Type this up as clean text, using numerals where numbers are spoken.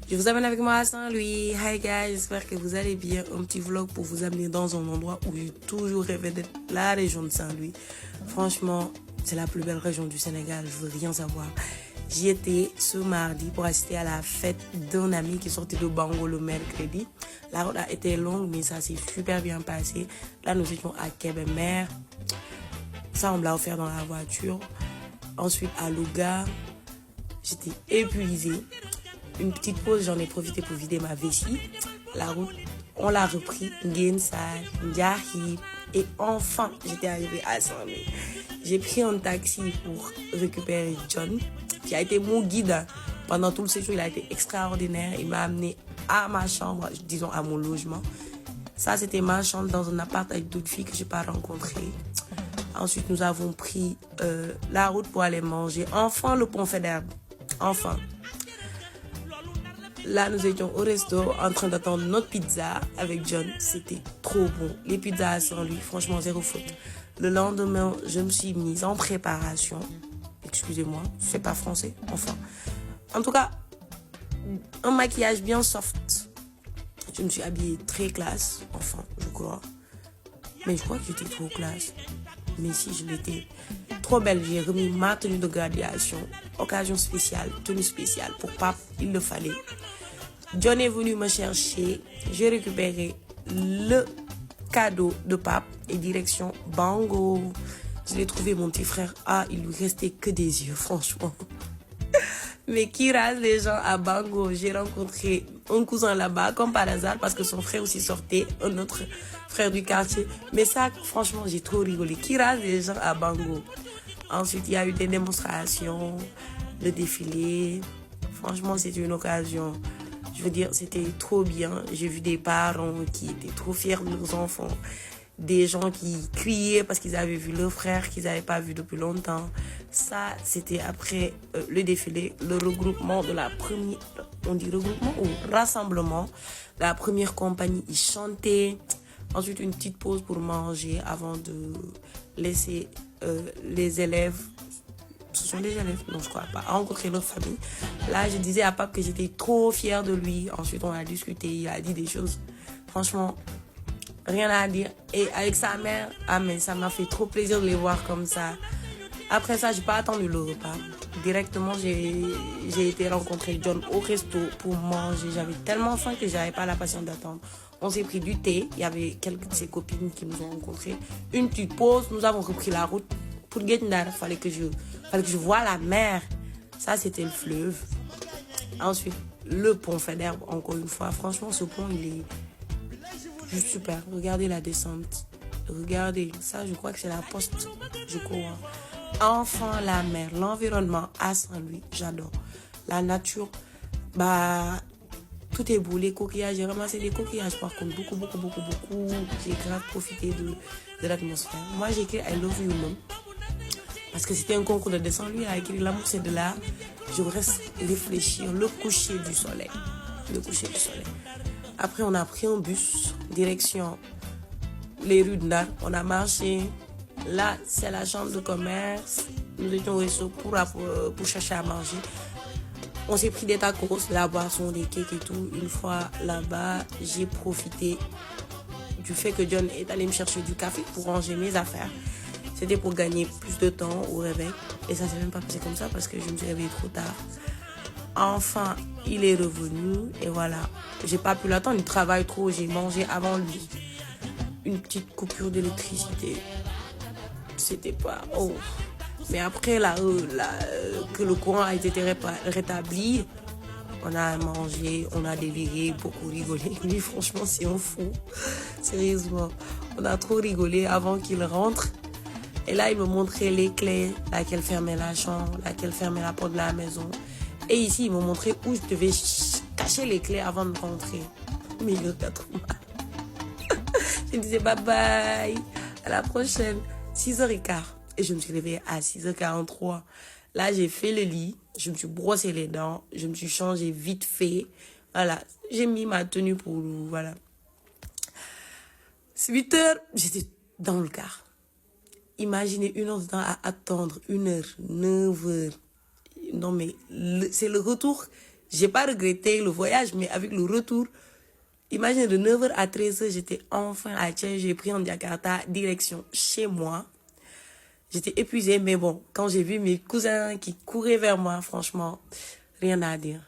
Je vous amène avec moi à Saint-Louis. Hi guys, j'espère que vous allez bien. Un petit vlog pour vous amener dans un endroit où j'ai toujours rêvé d'être, la région de Saint-Louis. Franchement, c'est la plus belle région du Sénégal, je veux rien savoir. J'y étais ce mardi pour assister à la fête d'un ami qui sortait de Bango le mercredi. La route a été longue, mais ça s'est super bien passé. Là, nous étions à Kébémer. Ça, on me l'a offert dans la voiture. Ensuite, à Louga, j'étais épuisée. Une petite pause, j'en ai profité pour vider ma vessie. La route, on l'a repris. Ngensar, Ndiahi. Et enfin, j'étais arrivée à Saint-Louis. J'ai pris un taxi pour récupérer John, qui a été mon guide pendant tout le séjour. Il a été extraordinaire. Il m'a amené à ma chambre, disons à mon logement. Ça, c'était ma chambre dans un appart avec d'autres filles que je n'ai pas rencontrées. Ensuite, nous avons pris la route pour aller manger. Enfin, le pont Faidherbe. Enfin. Là, nous étions au resto en train d'attendre notre pizza avec John. C'était trop bon. Les pizzas à Saint-Louis, franchement, zéro faute. Le lendemain, je me suis mise en préparation. Excusez-moi, c'est pas français. Enfin. En tout cas, un maquillage bien soft. Je me suis habillée très classe. Enfin, je crois. Mais je crois que j'étais trop classe. Mais si, je l'étais. Trop belle, j'ai remis ma tenue de graduation. Occasion spéciale, tenue spéciale. Pour Pape, il le fallait. John est venu me chercher. J'ai récupéré le cadeau de Pape et direction Bango. Je l'ai trouvé, mon petit frère. Ah, il lui restait que des yeux, franchement. Mais qui rase les gens à Bango. J'ai rencontré un cousin là-bas, comme par hasard, parce que son frère aussi sortait, un autre frère du quartier. Mais ça, franchement, j'ai trop rigolé. Qui rase les gens à Bango. Ensuite, il y a eu des démonstrations, le défilé. Franchement, c'était une occasion. Je veux dire, c'était trop bien. J'ai vu des parents qui étaient trop fiers de leurs enfants. Des gens qui criaient parce qu'ils avaient vu leur frère qu'ils n'avaient pas vu depuis longtemps. Ça, c'était après le défilé, le regroupement de la première... On dit regroupement ou rassemblement. La première compagnie, ils chantaient. Ensuite, une petite pause pour manger avant de laisser les élèves... Ce sont des élèves, non je crois pas, rencontrer leur famille. Là, je disais à Pape que j'étais trop fière de lui. Ensuite, on a discuté, il a dit des choses. Franchement, rien à dire. Et avec sa mère, ah mais ça m'a fait trop plaisir de les voir comme ça. Après ça, j'ai pas attendu le repas. Directement, j'ai été rencontrer John au resto pour manger. J'avais tellement faim que j'avais pas la patience d'attendre. On s'est pris du thé. Il y avait quelques de ses copines qui nous ont rencontrés. Une petite pause. Nous avons repris la route. Pour Guet-Ndar, fallait que je voie la mer. Ça, c'était le fleuve. Ensuite, le pont Faidherbe, encore une fois. Franchement, ce pont, il est juste super. Regardez la descente. Regardez. Ça, je crois que c'est la poste. Je crois. Enfin, la mer. L'environnement à Saint-Louis. J'adore. La nature. Bah, tout est beau. Les coquillages. J'ai ramassé des coquillages, par contre. Beaucoup. J'ai grave profité de l'atmosphère. Moi, j'ai écrit I love you, mom. Parce que c'était un concours de dessin. Lui a écrit l'amour, c'est de là. Je reste réfléchir. Le coucher du soleil. Le coucher du soleil. Après, on a pris un bus, direction les rues de Ndar. On a marché. Là, c'est la chambre de commerce. Nous étions au resto pour chercher à manger. On s'est pris des tacos, la boisson, des cakes et tout. Une fois là-bas, j'ai profité du fait que John est allé me chercher du café pour ranger mes affaires. C'était pour gagner plus de temps au réveil. Et ça s'est même pas passé comme ça parce que je me suis réveillée trop tard. Enfin, il est revenu. Et voilà. J'ai pas pu l'attendre. Il travaille trop. J'ai mangé avant lui. Une petite coupure d'électricité. C'était pas... Oh. Mais après, que le courant a été rétabli, on a mangé, on a déliré, beaucoup rigolé. Lui, franchement, c'est un fou. Sérieusement. On a trop rigolé avant qu'il rentre. Et là, il me montrait les clés, laquelle fermait la chambre, laquelle fermait la porte de la maison. Et ici, il me montrait où je devais cacher les clés avant de rentrer. Mais il regarde trop mal. Je me disais bye bye, à la prochaine, 6h15. Et je me suis réveillée à 6h43. Là, j'ai fait le lit, je me suis brossé les dents, je me suis changée vite fait. Voilà, j'ai mis ma tenue pour... Voilà. 8h, j'étais dans le car. Imaginez 1 heure de temps à attendre, 1h, 9h. Non mais, c'est le retour J'ai pas regretté le voyage, mais avec le retour, imagine de 9h à 13h, j'étais enfin à Thiès. J'ai pris en Jakarta, direction chez moi. J'étais épuisée, mais bon, quand j'ai vu mes cousins qui couraient vers moi, franchement, rien à dire.